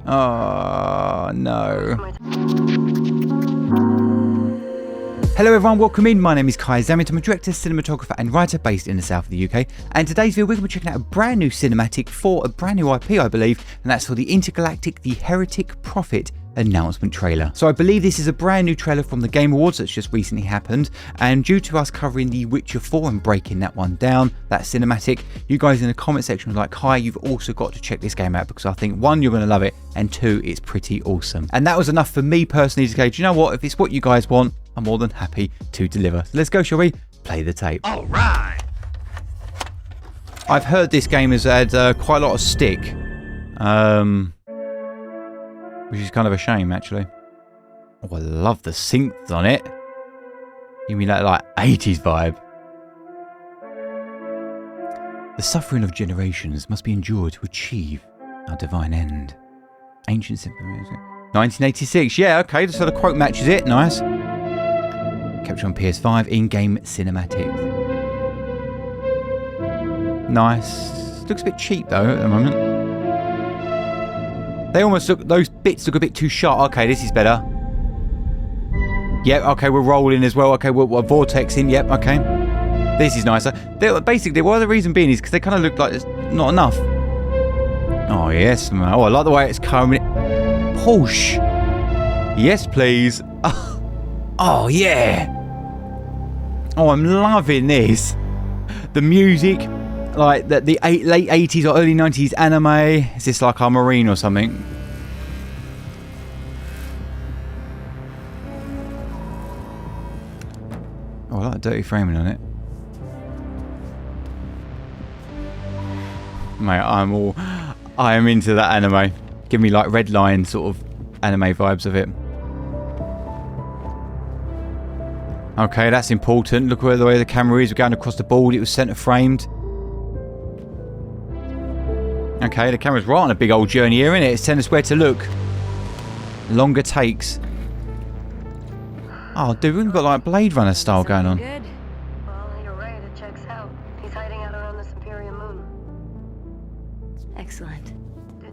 Oh, no. Hello everyone, welcome in. My name is Zammit. I'm a director, cinematographer and writer based in the south of the UK. And today's video we're going to be checking out a brand new cinematic for a brand new IP, I believe, and that's for the Intergalactic, the Heretic Prophet announcement trailer. So I believe this is a brand new trailer from the Game Awards that's just recently happened, and due to us covering The Witcher 4 and breaking that one down, that cinematic, you guys in the comment section were like, hi, you've also got to check this game out because I think one, you're going to love it, and two, it's pretty awesome. And that was enough for me personally to go, do you know what, if it's what you guys want, I'm more than happy to deliver. So let's go, shall we? Play the tape. All right. I've heard this game has had quite a lot of stick, which is kind of a shame, actually. Oh, I love the synths on it. Give me that like 80s vibe. The suffering of generations must be endured to achieve our divine end. Ancient symphony music. 1986. Yeah, okay. So the quote matches it. Nice. Capture on PS5 in-game cinematics. Nice. Looks a bit cheap though at the moment. They almost look, those bits look a bit too sharp. Okay, this is better. Yep, okay, we're rolling as well. Okay, we're vortexing. Yep, okay. This is nicer. Basically, well, the reason being is because they kind of look like it's not enough. Oh, yes. Oh, I like the way it's coming. Push. Yes, please. Oh, yeah. Oh, I'm loving this. The music, like the late 80s or early 90s anime. Is this like a marine or something? Oh, I like the dirty framing on it. Mate, I am into that anime. Give me like Red Line sort of anime vibes of it. Okay, that's important. Look where the way the camera is. We're going across the board. It was center framed. Okay, the camera's right on a big old journey here, isn't it? It's telling us where to look. Longer takes. Oh, dude, we've got like Blade Runner style going on. Good. Well, you're right. It checks out. He's hiding out around the Superior Moon. Excellent.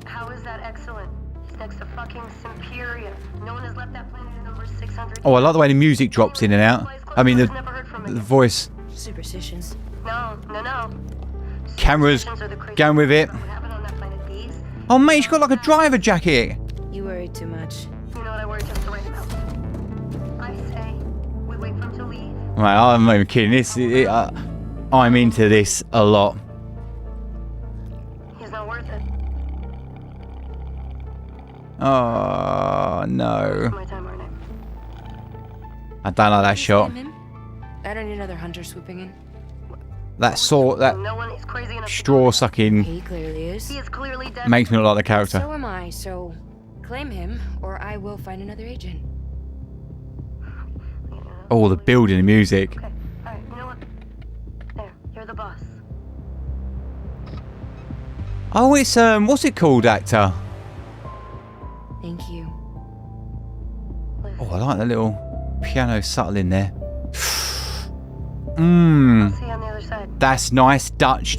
How is that excellent? He's next to fucking Superior. No one has left that planet in over 600. Oh, I like the way the music drops in and out. I mean, the voice. Superstitions. No. Cameras going with it. Oh, mate, she's got like a driver jacket. You worry too much. You know what I worry just right about? I say we wait for him to leave. Right, I'm not even kidding. I'm into this a lot. He's not worth it. Oh, no. My time, aren't I? I don't like that shot. I don't need another hunter swooping in. That straw sucking He clearly is. He is clearly dead. makes me look like the character. So am I, so claim him or I will find another agent. Oh, the building, the music. Okay. Alright, you know what? There, you're the boss. Oh, it's what's it called, actor? Thank you. Oh, I like the little piano subtle in there. See you on the other side. That's nice, Dutch.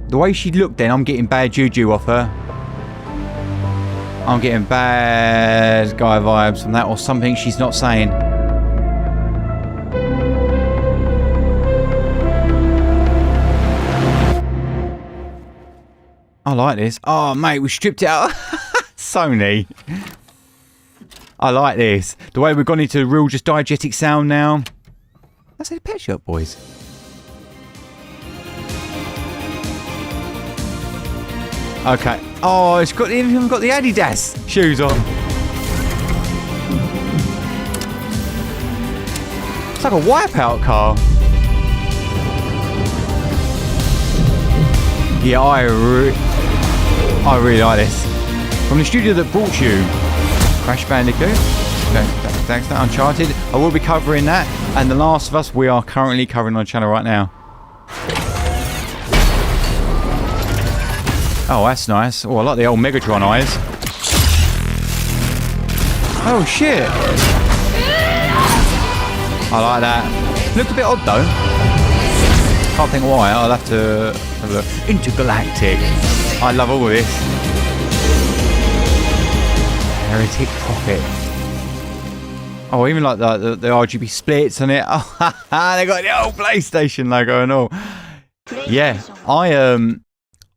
The way she looked then, I'm getting bad juju off her. I'm getting bad guy vibes from that, or something she's not saying. I like this. Oh, mate, we stripped it out. Sony. I like this. The way we've gone into real just diegetic sound now. That's a Pet Shop Boys. Okay. Oh, it's got even got the Adidas shoes on. It's like a wipeout car. Yeah, I really like this. From the studio that brought you Crash Bandicoot. Thanks, that Uncharted. I will be covering that. And The Last of Us, we are currently covering on the channel right now. Oh, that's nice. Oh, I like the old Megatron eyes. Oh, shit. I like that. Looked a bit odd, though. Can't think why. I'll have to have a look. Intergalactic. I love all of this. Heretic Prophet. Oh, even like the RGB splits on it. Oh, they got the old PlayStation logo and all. Yeah, I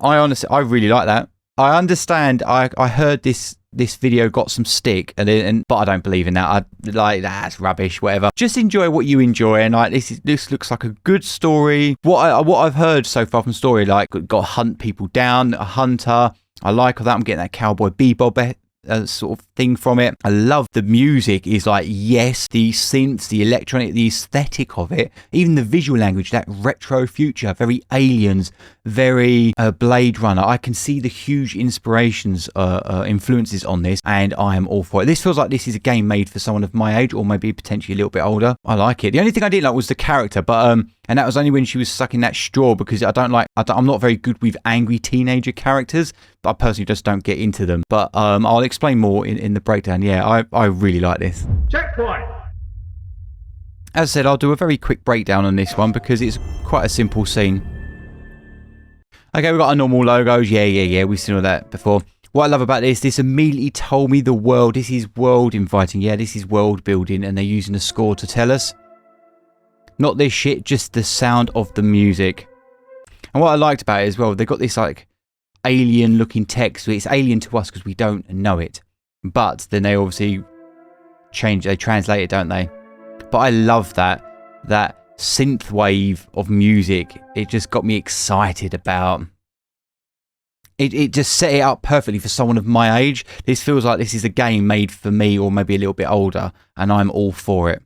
honestly, I really like that. I understand. I heard this video got some stick, but I don't believe in that. I like that's rubbish. Whatever. Just enjoy what you enjoy, and like this looks like a good story. What I've heard so far from story, like got to hunt people down, a hunter. I like all that. I'm getting that Cowboy Bebop sort of thing from it. I love the music. Is like, yes, the synths, the electronic, the aesthetic of it, even the visual language, that retro future, very Aliens, very Blade Runner. I can see the huge inspirations, influences on this, and I am all for it. This feels like this is a game made for someone of my age, or maybe potentially a little bit older. I like it. The only thing I didn't like was the character, but and that was only when she was sucking that straw, because I'm not very good with angry teenager characters, but I personally just don't get into them. But I'll explain more in the breakdown. Yeah, I really like this. Checkpoint! As I said, I'll do a very quick breakdown on this one because it's quite a simple scene. Okay, we've got our normal logos. Yeah, we've seen all that before. What I love about this immediately told me the world. This is world inviting. Yeah, this is world building, and they're using the score to tell us. Not this shit, just the sound of the music. And what I liked about it as well, they got this like alien looking text. It's alien to us because we don't know it. But then they obviously they translate it, don't they? But I love that synth wave of music. It just got me excited about it. Just set it up perfectly for someone of my age. This feels like this is a game made for me, or maybe a little bit older, and I'm all for it.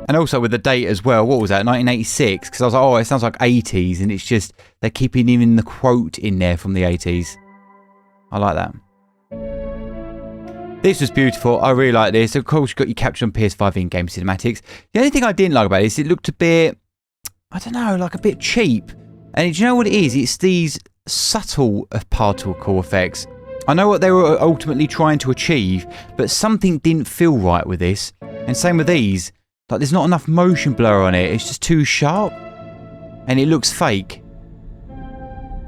And also with the date as well, what was that, 1986? Because I was like, oh, it sounds like 80s, and it's just, they're keeping even the quote in there from the 80s. I like that. This was beautiful. I really like this. Of course, you've got your capture on PS5 in-game cinematics. The only thing I didn't like about this, it looked a bit, I don't know, like a bit cheap. And do you know what it is? It's these subtle particle effects. I know what they were ultimately trying to achieve, but something didn't feel right with this. And same with these. Like, there's not enough motion blur on it. It's just too sharp. And it looks fake.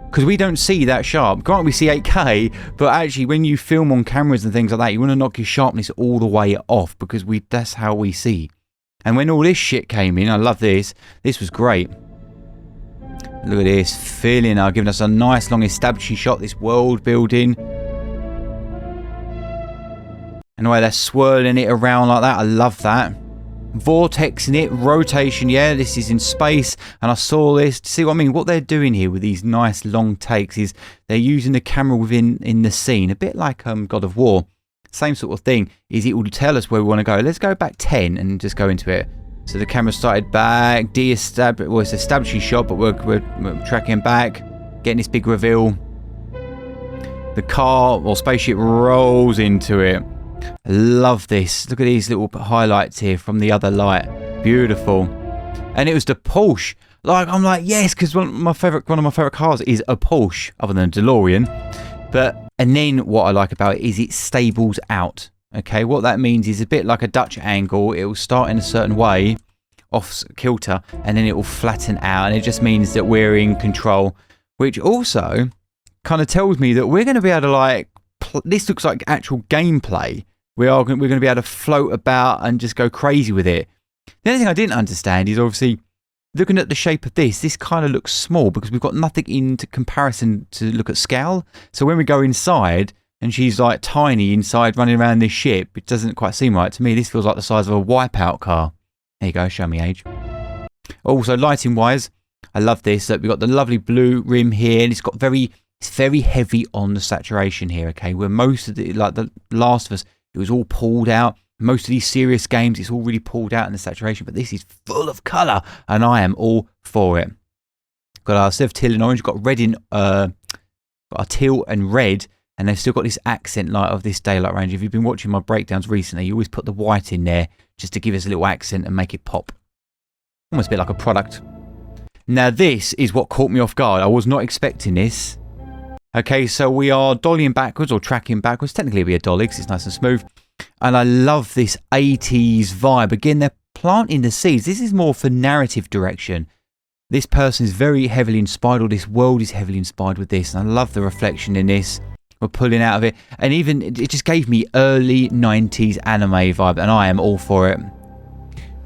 Because we don't see that sharp. Granted, we see 8K, but actually when you film on cameras and things like that, you want to knock your sharpness all the way off, because that's how we see. And when all this shit came in, I love this. This was great. Look at this. Feeling now, giving us a nice long establishing shot, this world building. And the way they're swirling it around like that, I love that. Vortex in it, rotation, yeah, this is in space, and I saw this. See what I mean? What they're doing here with these nice long takes is they're using the camera in the scene, a bit like God of War. Same sort of thing, is it will tell us where we want to go. Let's go back 10 and just go into it. So the camera started back, it's establishing shot, but we're tracking back, getting this big reveal. The car or spaceship rolls into it. I love this. Look at these little highlights here from the other light. Beautiful. And it was the Porsche. Like, I'm like, yes, because one of my favorite cars is a Porsche, other than a DeLorean. And then what I like about it is it stables out. Okay, what that means is a bit like a Dutch angle. It will start in a certain way, off kilter, and then it will flatten out. And it just means that we're in control, which also kind of tells me that we're going to be able to, like, this looks like actual gameplay. We're going to be able to float about and just go crazy with it. The only thing I didn't understand is, obviously, looking at the shape of this kind of looks small because we've got nothing into comparison to look at scale. So when we go inside and she's like tiny inside running around this ship, it doesn't quite seem right to me. This feels like the size of a Wipeout car. There you go, show me age. Also, lighting wise, I love this. Look, we've got the lovely blue rim here, and it's very heavy on the saturation here, okay? Where most of the, like the Last of Us, it was all pulled out. Most of these serious games, it's all really pulled out in the saturation, but this is full of colour, and I am all for it. Got our, instead of teal and orange, got red in, got our teal and red, and they've still got this accent light of this daylight range. If you've been watching my breakdowns recently, you always put the white in there just to give us a little accent and make it pop. Almost a bit like a product. Now this is what caught me off guard. I was not expecting this. Okay, so we are dollying backwards, or tracking backwards. Technically it'll be a dolly because it's nice and smooth. And I love this 80s vibe. Again, they're planting the seeds. This is more for narrative direction. This person is very heavily inspired, or this world is heavily inspired with this. And I love the reflection in this. We're pulling out of it. And even, it just gave me early 90s anime vibe. And I am all for it.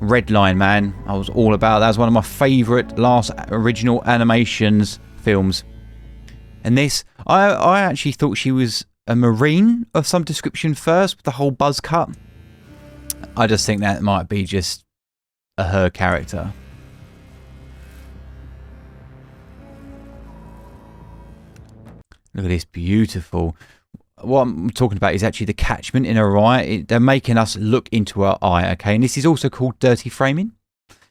Redline, man. I was all about that. That was one of my favourite last original animations films. And this, I actually thought she was a Marine of some description first, with the whole buzz cut. I just think that might be just a her character. Look at this, beautiful. What I'm talking about is actually the catchment in her eye. They're making us look into her eye, okay? And this is also called dirty framing.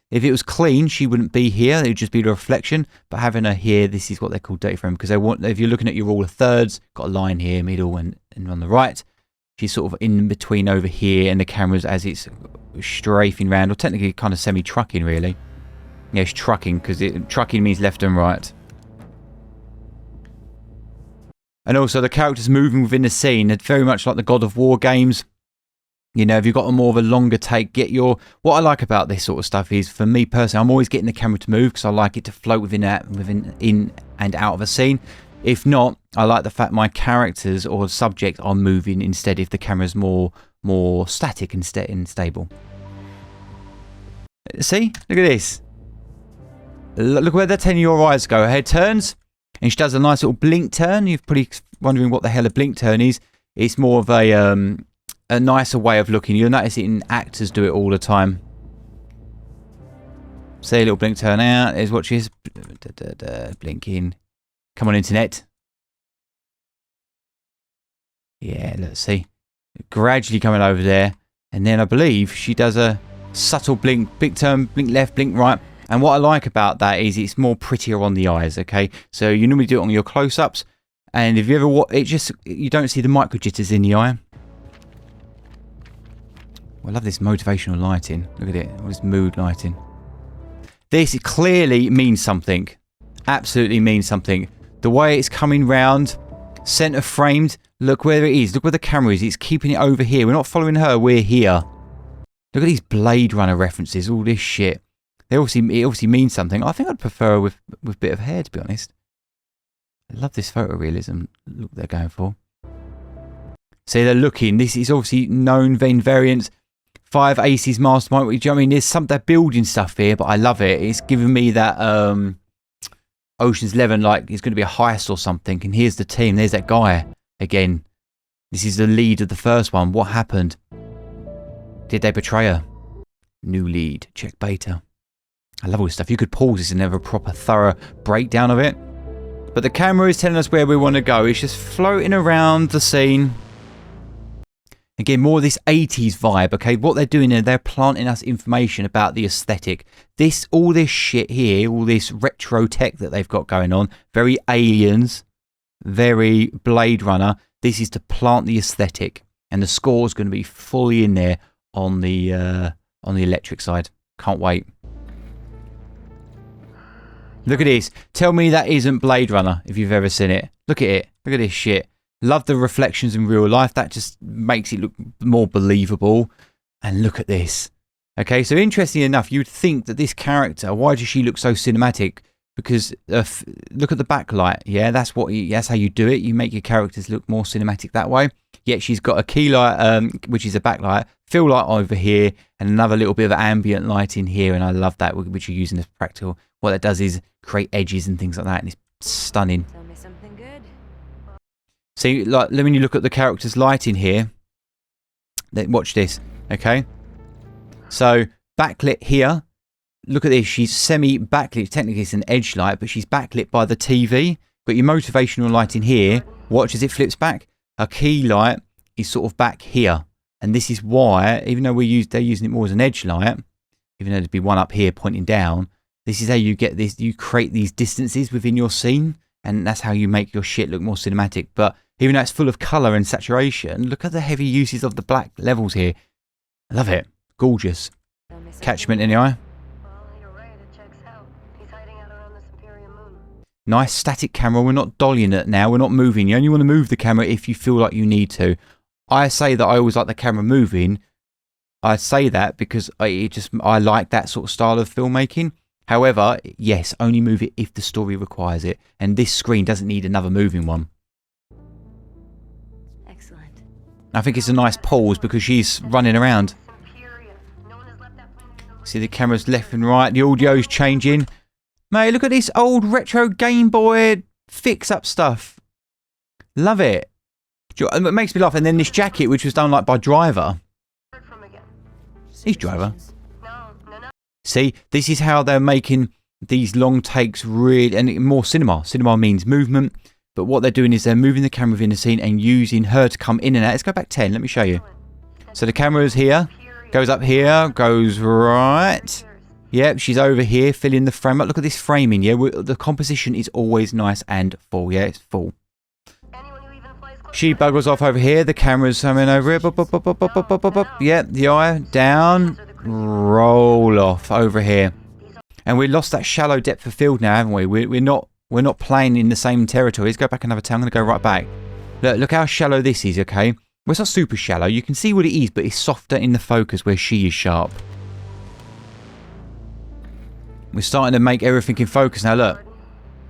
If it was clean, she wouldn't be here. It would just be the reflection. But having her here, this is what they call dirty framing. Because they want, if you're looking at your rule of thirds, got a line here, middle, and on the right. She's sort of in between over here, and the camera's as it's strafing round, or technically kind of semi-trucking, really. Yeah, it's trucking, because trucking means left and right. And also the characters moving within the scene. It's very much like the God of War games. You know, if you've got a more of a longer take, get your... What I like about this sort of stuff is, for me personally, I'm always getting the camera to move because I like it to float in and out of a scene. If not, I like the fact my characters or subject are moving instead if the camera's more static and stable. See? Look at this. Look where the 10-year-old eyes go. Her head turns. And she does a nice little blink turn. You're probably wondering what the hell a blink turn is. It's more of a nicer way of looking. You'll notice it in actors do it all the time. See a little blink turn out. There's what she is. Blinking. Come on, internet. Yeah, let's see. Gradually coming over there. And then I believe she does a subtle blink. Blink turn, blink left, blink right. And what I like about that is it's more prettier on the eyes, okay? So you normally do it on your close-ups. And if you ever watch, you don't see the micro jitters in the eye. Well, I love this motivational lighting. Look at it. All this mood lighting. This clearly means something. Absolutely means something. The way it's coming round, center framed. Look where it is. Look where the camera is. It's keeping it over here. We're not following her. We're here. Look at these Blade Runner references. All this shit. It obviously means something. I think I'd prefer with a bit of hair, to be honest. I love this photorealism look they're going for. See, they're looking. This is obviously known Venn variants. 5 Aces Mastermind. Do you know what I mean? There's some, they're building stuff here, but I love it. It's giving me that Ocean's 11, like it's going to be a heist or something. And here's the team. There's that guy again. This is the lead of the first one. What happened? Did they betray her? New lead. Check beta. I love all this stuff. You could pause this and have a proper thorough breakdown of it. But the camera is telling us where we want to go. It's just floating around the scene. Again, more of this 80s vibe, okay? What they're doing there, they're planting us information about the aesthetic. All this shit here, all this retro tech that they've got going on, very Aliens, very Blade Runner. This is to plant the aesthetic. And the score is going to be fully in there on the electric side. Can't wait. Look at this. Tell me that isn't Blade Runner if you've ever seen it. Look at it. Look at this shit. Love the reflections in real life. That just makes it look more believable. And look at this. Okay, so interestingly enough, you'd think that this character, why does she look so cinematic? Because look at the backlight. Yeah, that's how you do it. You make your characters look more cinematic that way. Yet she's got a key light, which is a backlight, fill light over here, and another little bit of ambient light in here. And I love that, which you're using as practical. What that does is create edges and things like that, and it's stunning. Tell me something good. See, like when you look at the character's lighting here, watch this, okay? So backlit here. Look at this. She's semi-backlit. Technically, it's an edge light, but she's backlit by the TV. Got your motivational light in here. Watch as it flips back. Her key light is sort of back here, and this is why, even though they're using it more as an edge light, even though there'd be one up here pointing down. This is how you get this. You create these distances within your scene, and that's how you make your shit look more cinematic. But even though it's full of color and saturation, look at the heavy uses of the black levels here. I love it. Gorgeous. Catchment in the eye. Well, you're right, it checks out. He's hiding out around the Superior Moon. Nice static camera. We're not dollying it now. We're not moving. You only want to move the camera if you feel like you need to. I say that I always like the camera moving. I say that because I like that sort of style of filmmaking. However, yes, only move it if the story requires it. And this screen doesn't need another moving one. Excellent. I think it's a nice pause because she's running around. See the cameras left and right. The audio's changing. Mate, look at this old retro Game Boy fix-up stuff. Love it. It makes me laugh. And then this jacket, which was done like by Driver. He's Driver. See, this is how they're making these long takes really, and more cinema. Cinema means movement, but what they're doing is they're moving the camera within the scene and using her to come in and out. Let's go back 10, let me show you. So the camera is here, goes up here, goes right. Yep, she's over here, filling the frame up. Look at this framing, yeah? The composition is always nice and full, yeah? It's full. She buggles off over here, the camera's coming over here. Yep, the eye, down. Roll off over here, and we lost that shallow depth of field now, haven't we? We're not playing in the same territory. Let's go back another time. I'm going to go right back. Look how shallow this is. Okay, well, it's not super shallow. You can see what it is, but it's softer in the focus where she is sharp. We're starting to make everything in focus now. Look,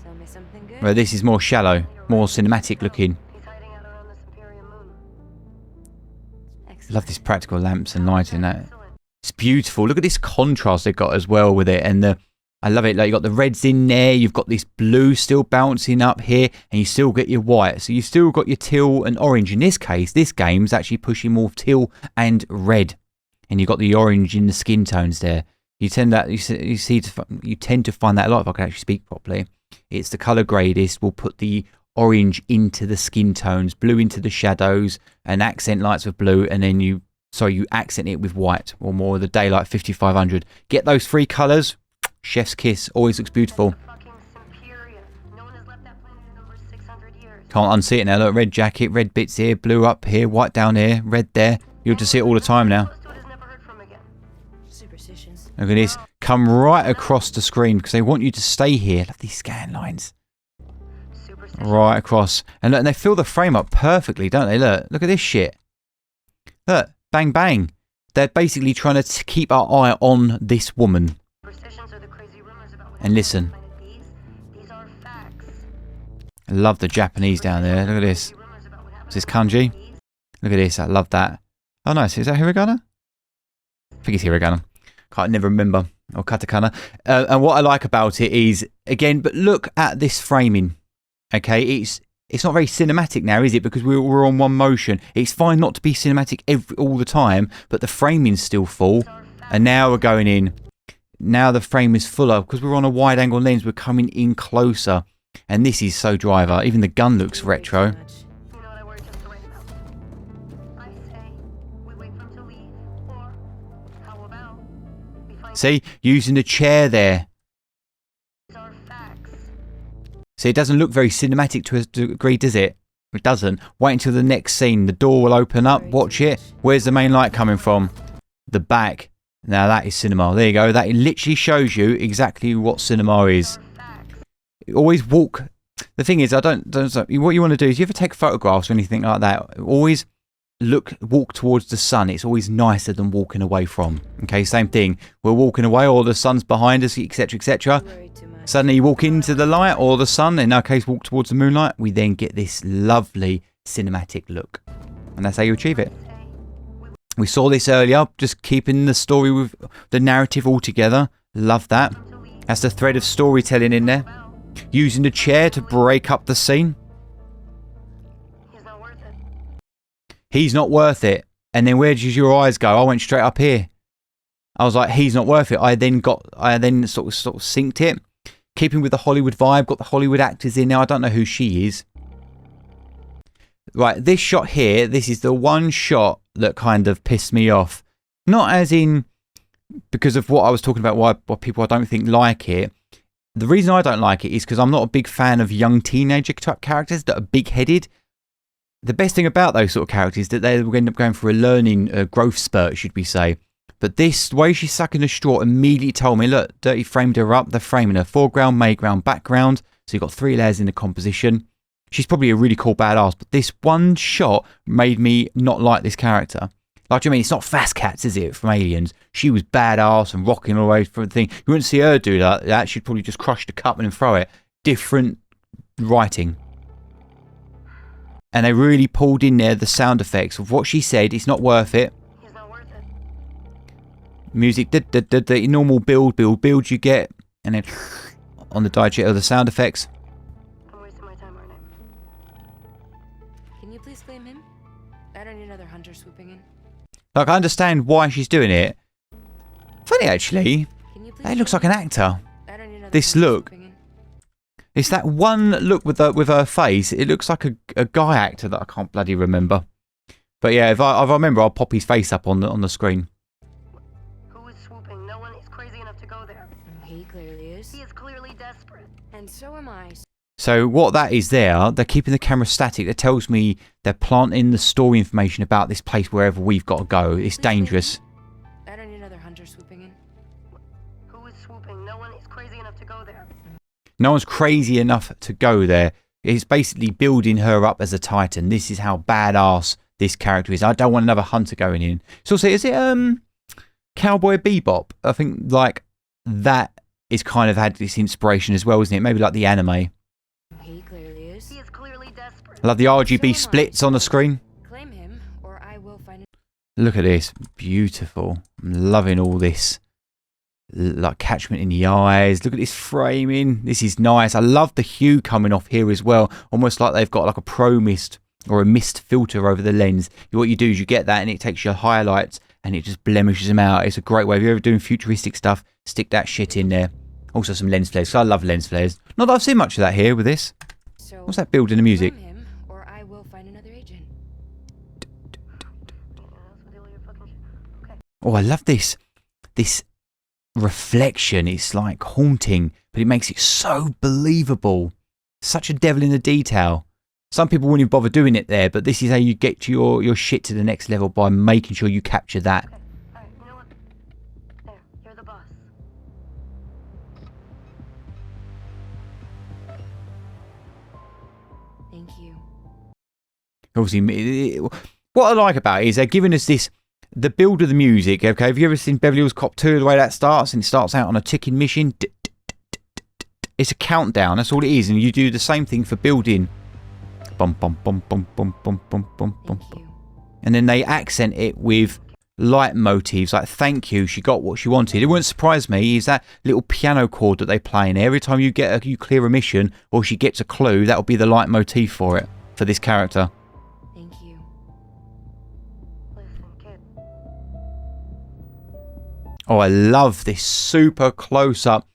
Tell me something good. where this is more shallow, more cinematic looking. Excellent. Love this practical lamps and lighting. That. It's beautiful. Look at this contrast they've got as well with it. And I love it. Like you got the reds in there. You've got this blue still bouncing up here. And you still get your white. So you've still got your teal and orange. In this case, this game's actually pushing more teal and red. And you've got the orange in the skin tones there. You tend to find that a lot if I can actually speak properly. It's the colour gradist will put the orange into the skin tones, blue into the shadows, and accent lights with blue. And then you accent it with white or more of the daylight 5500. Get those three colours. Chef's kiss. Always looks beautiful. Can't unsee it now. Look, red jacket, red bits here, blue up here, white down here, red there. You'll just see it all the time now. Superstitions. Look at this. Come right across the screen because they want you to stay here. Love these scan lines. Right across. And look, and they fill the frame up perfectly, don't they? Look at this shit. Look. Bang, bang. They're basically trying to keep our eye on this woman. And listen. I love the Japanese down there. Look at this. Is this kanji? Look at this. I love that. Oh, nice. Is that hiragana? I think it's hiragana. Can't never remember. Or katakana. And what I like about it is, again, but look at this framing. Okay, it's not very cinematic now, is it? Because we're on one motion. It's fine not to be cinematic all the time, but the framing's still full. And now we're going in. Now the frame is fuller because we're on a wide angle lens. We're coming in closer. And this is so Driver. Even the gun looks retro. See, using the chair there. See, it doesn't look very cinematic to a degree, does it? It doesn't. Wait until the next scene. The door will open up. Watch it. Where's the main light coming from? The back. Now that is cinema. There you go. That literally shows you exactly what cinema is. Always walk. The thing is, what you want to do is, you ever take photographs or anything like that, always walk towards the sun. It's always nicer than walking away from. Okay, same thing. We're walking away, or the sun's behind us, etc., etc. Suddenly you walk into the light, or the sun, in our case walk towards the moonlight, we then get this lovely cinematic look. And that's how you achieve it. We saw this earlier, just keeping the story with the narrative all together. Love that. That's the thread of storytelling in there. Using the chair to break up the scene. He's not worth it. And then where did your eyes go? I went straight up here. I was like, he's not worth it. I then sort of synced it. Keeping with the Hollywood vibe, got the Hollywood actors in there. I don't know who she is. Right, this shot here, this is the one shot that kind of pissed me off. Not as in because of what I was talking about, why people I don't think like it. The reason I don't like it is because I'm not a big fan of young teenager type characters that are big-headed. The best thing about those sort of characters is that they will end up going for a learning growth spurt, should we say. But this, the way she's sucking the straw, immediately told me, look, Dirty framed her up. They're framing her foreground, midground, background. So you've got 3 layers in the composition. She's probably a really cool badass, but this one shot made me not like this character. Like, do you mean, it's not Fast Cats, is it, from Aliens? She was badass and rocking all the way through the thing. You wouldn't see her do that. She'd probably just crush the cup and then throw it. Different writing. And they really pulled in there the sound effects of what she said. It's not worth it. He's not worth it. Music, the normal build you get. And then on the digest of the sound effects. I'm wasting my time, aren't I? Can you please claim him? I don't need another hunter swooping in. Like, I understand why she's doing it. Funny, actually. Can you please That looks like an actor. I don't need another This hunter look. swooping in. It's that one look with her face. It looks like a guy actor that I can't bloody remember. But yeah, if I remember, I'll pop his face up on the screen. Who is swooping? No one is crazy enough to go there. He clearly is. He is clearly desperate. And so am I. So what that is there, they're keeping the camera static. That tells me they're planting the story information about this place wherever we've got to go. It's dangerous. I don't need another hunter swooping in. Who is swooping? No one is crazy enough to go there. No one's crazy enough to go there. It's basically building her up as a titan. This is how badass this character is. I don't want another hunter going in. So also, is it Cowboy Bebop? I think like that is kind of had this inspiration as well, isn't it? Maybe like the anime. He clearly is. He is clearly desperate. I love the RGB splits on the screen. Claim him, or I will find it. Look at this. Beautiful. I'm loving all this. Like catchment in the eyes. Look at this framing. This is nice. I love the hue coming off here as well. Almost like they've got like a pro mist or a mist filter over the lens. What you do is you get that and it takes your highlights and it just blemishes them out. It's a great way. If you're ever doing futuristic stuff, stick that shit in there. Also some lens flares. So I love lens flares. Not that I've seen much of that here with this. So What's that build in the music? claim him, or I will find another agent. Oh, I love this. This reflection. It's like haunting, but it makes it so believable. Such a devil in the detail. Some people wouldn't even bother doing it there, but this is how you get your shit to the next level, by making sure you capture that. Okay. Alright, you know what? There, you're the boss. Thank you. Obviously, what I like about it is they're giving us this, the build of the music. Okay, have you ever seen Beverly Hills Cop 2, the way that starts, and it starts out on a ticking mission? It's a countdown, that's all it is, and you do the same thing for building. Bum bum bum bum bum bum bum bum bum. Thank you. And then they accent it with light motifs like thank you, she got what she wanted. It wouldn't surprise me is that little piano chord that they play in there. Every time you clear a mission or she gets a clue, that'll be the light motif for it, for this character. Thank you. Listen, kid. Oh, I love this super close up.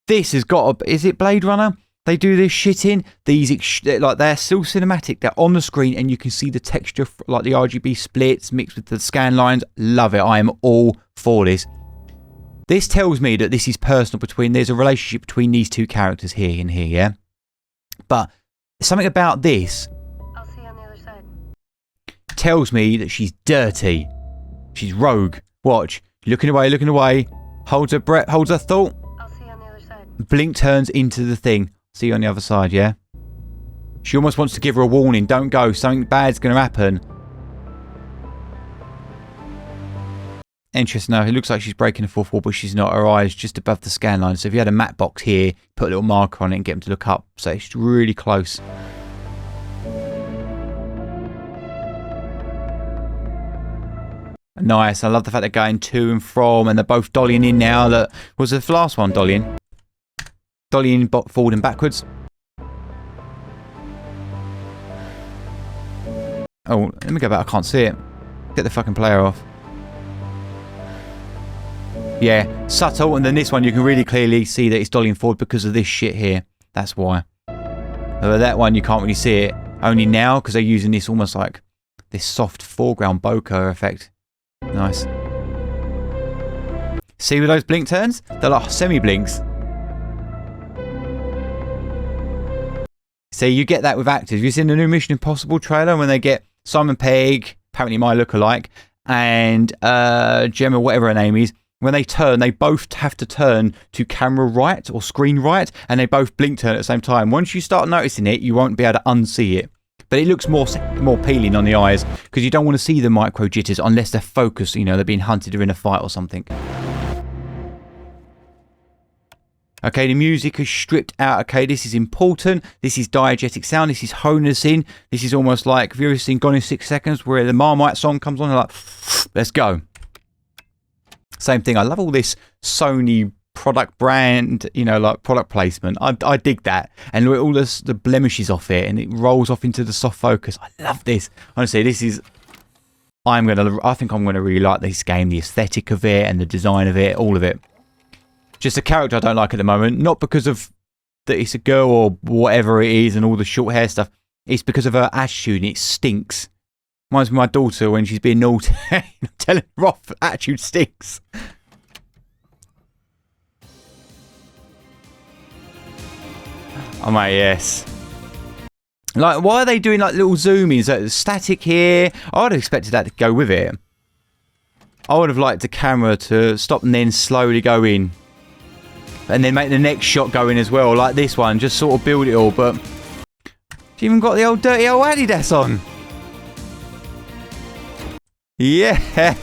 This has got a, is it Blade Runner? They do this shit in these, like they're still cinematic. They're on the screen and you can see the texture, like the RGB splits mixed with the scan lines. Love it. I am all for this. This tells me that this is personal there's a relationship between these two characters here and here, yeah? But something about this I'll see you on the other side. tells me that she's dirty. She's rogue. Watch. Looking away, holds her breath, holds her thought. I'll see you on the other side. Blink turns into the thing. See you on the other side, yeah? She almost wants to give her a warning. Don't go. Something bad's going to happen. Interesting. No, it looks like she's breaking the fourth wall, but she's not. Her eyes just above the scan line. So if you had a matte box here, put a little marker on it and get them to look up. So it's really close. Nice. I love the fact they're going to and from, and they're both dollying in now. That was the last one, dollying. Dollying forward and backwards. Oh, let me go back. I can't see it. Get the fucking player off. Yeah, subtle. And then this one, you can really clearly see that it's dollying forward because of this shit here. That's why. But that one, you can't really see it. Only now, because they're using this almost like this soft foreground bokeh effect. Nice. See with those blink turns? They're like semi-blinks. So you get that with actors. You've seen the new Mission Impossible trailer when they get Simon Pegg, apparently my lookalike, and Gemma, whatever her name is. When they turn, they both have to turn to camera right or screen right, and they both blink turn at the same time. Once you start noticing it, you won't be able to unsee it. But it looks more appealing on the eyes because you don't want to see the micro jitters unless they're focused, you know, they're being hunted or in a fight or something. Okay, the music is stripped out. Okay, this is important. This is diegetic sound. This is honing us in. This is almost like, have you ever seen Gone in 6 Seconds where the Marmite song comes on and like, let's go. Same thing. I love all this Sony product brand, you know, like product placement. I dig that. And look at all the blemishes off it and it rolls off into the soft focus. I love this. Honestly, this is... I think I'm going to really like this game. The aesthetic of it and the design of it, all of it. Just a character I don't like at the moment, not because of that it's a girl or whatever it is and all the short hair stuff. It's because of her attitude and it stinks. Reminds me of my daughter when she's being naughty. I'm telling her off, attitude stinks. Oh my, yes. Like, why are they doing like little zoom-ins? Like, static here. I would have expected that to go with it. I would have liked the camera to stop and then slowly go in. And then make the next shot go in as well, like this one. Just sort of build it all, but... She even got the old dirty old Adidas on. Yeah.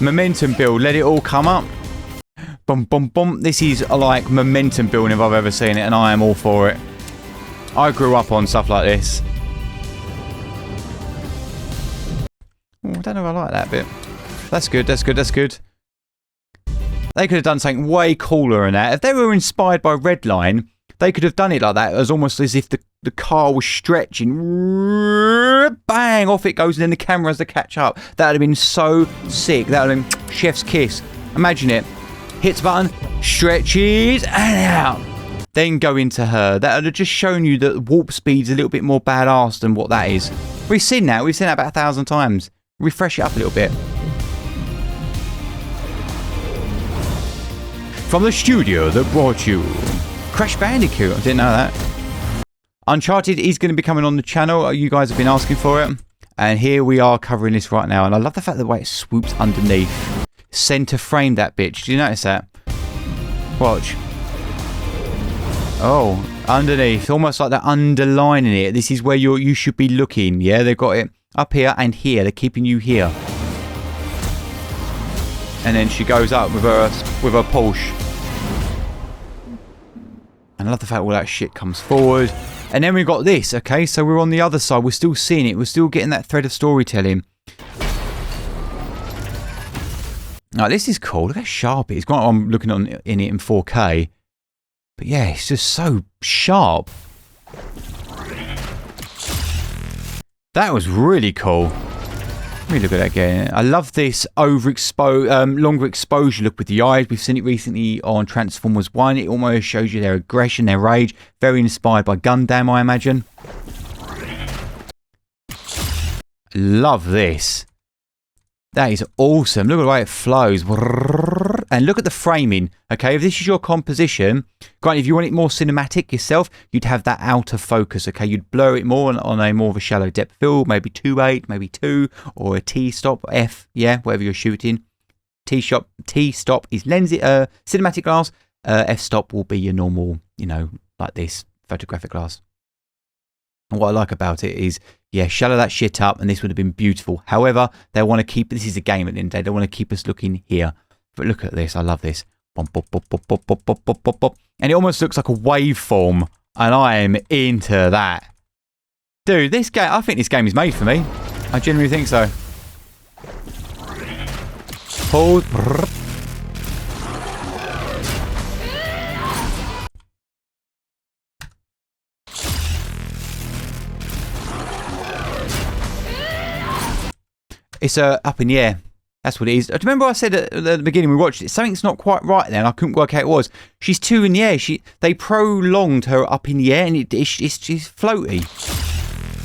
Momentum build. Let it all come up. Boom, boom, boom. This is like momentum building if I've ever seen it, and I am all for it. I grew up on stuff like this. Oh, I don't know if I like that bit. That's good, that's good, that's good. They could have done something way cooler than that. If they were inspired by Redline, they could have done it like that, as almost as if the car was stretching. Bang! Off it goes, and then the camera has to catch up. That would have been so sick. That would have been chef's kiss. Imagine it. Hits button, stretches, and out. Then go into her. That would have just shown you that warp speed's a little bit more badass than what that is. We've seen that. We've seen that about 1,000 times. Refresh it up a little bit. From the studio that brought you Crash Bandicoot. I didn't know that. Uncharted is going to be coming on the channel. You guys have been asking for it. And here we are covering this right now. And I love the fact that the way it swoops underneath. Center frame that bitch. Do you notice that? Watch. Oh, underneath. Almost like they're underlining it. This is where you should be looking. Yeah, they've got it up here and here. They're keeping you here. And then she goes up with her Porsche. And I love the fact all that shit comes forward. And then we've got this, okay? So we're on the other side. We're still seeing it. We're still getting that thread of storytelling. Now, this is cool. Look how sharp it is. Granted, I'm looking in it in 4K. But yeah, it's just so sharp. That was really cool. Let me look at that again. I love this longer exposure look with the eyes. We've seen it recently on Transformers 1. It almost shows you their aggression, their rage. Very inspired by Gundam, I imagine. Love this. That is awesome. Look at the way it flows. And look at the framing. Okay, if this is your composition, granted, if you want it more cinematic yourself, you'd have that outer focus. Okay, you'd blur it more on a more of a shallow depth field, maybe 2.8, maybe 2, or a T-stop, F, yeah, whatever you're shooting. T-stop is cinematic glass. F-stop will be your normal, you know, like this, photographic glass. And what I like about it is, yeah, shallow that shit up, and this would have been beautiful. However, they want to keep, this is a game at the end of the day, they want to keep us looking here. But look at this, I love this. And it almost looks like a waveform, and I am into that. Dude, this game, I think this game is made for me. I genuinely think so. Pause. It's up in the air. That's what it is. Do you remember I said at the beginning we watched it? Something's not quite right there, and I couldn't work out what it was. She's 2 in the air. They prolonged her up in the air, and she's floaty.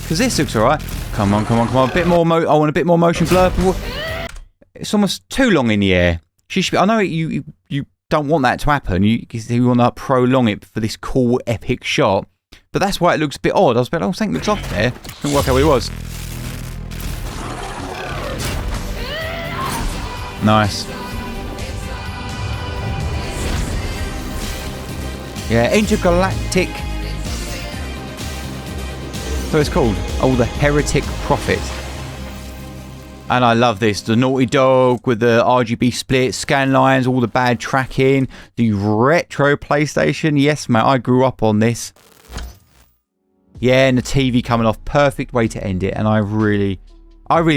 Because this looks alright. Come on. A bit more. I want a bit more motion blur. It's almost too long in the air. She should be, I know you don't want that to happen. You want to prolong it for this cool epic shot. But that's why it looks a bit odd. I was a bit, oh, something looks off there. Couldn't work out what it was. Nice. Yeah, Intergalactic. So it's called the Heretic Prophet. And I love this. The Naughty Dog with the RGB split, scan lines, all the bad tracking, the retro PlayStation. Yes, mate, I grew up on this. Yeah, and the TV coming off. Perfect way to end it. And I really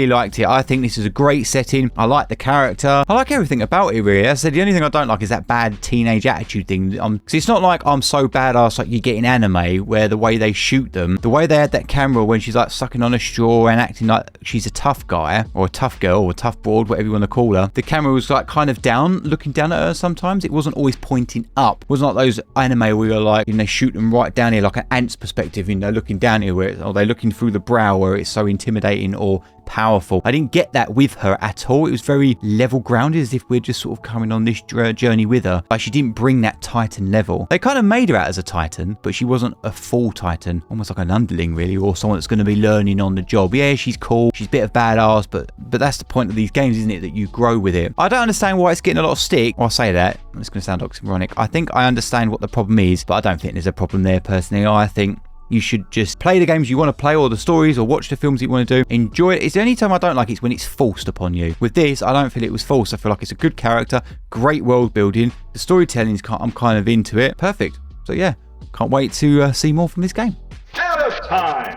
liked it. I think this is a great setting. I like the character. I like everything about it, really. As I said, the only thing I don't like is that bad teenage attitude thing. Because it's not like I'm so badass like you get in anime, where the way they shoot them, the way they had that camera when she's like sucking on a straw and acting like she's a tough guy, or a tough girl, or a tough broad, whatever you want to call her. The camera was like kind of down, looking down at her sometimes. It wasn't always pointing up. It wasn't like those anime where you're like, they shoot them right down here, like an ant's perspective, looking down here, or they're looking through the brow where it's so intimidating or powerful. I didn't get that with her at all. It was very level grounded, as if we're just sort of coming on this journey with her. Like, she didn't bring that Titan level. They kind of made her out as a Titan, but she wasn't a full Titan. Almost like an underling, really, or someone that's going to be learning on the job. Yeah, she's cool. She's a bit of badass, but that's the point of these games, isn't it? That you grow with it. I don't understand why it's getting a lot of stick. I'll say that. It's going to sound oxymoronic. I think I understand what the problem is, but I don't think there's a problem there, personally. I think you should just play the games you want to play, or the stories, or watch the films you want to do. Enjoy it. It's the only time I don't like it's when it's forced upon you. With this, I don't feel it was forced. I feel like it's a good character, great world building. The storytelling, I'm kind of into it. Perfect. So yeah, can't wait to see more from this game. Out of time!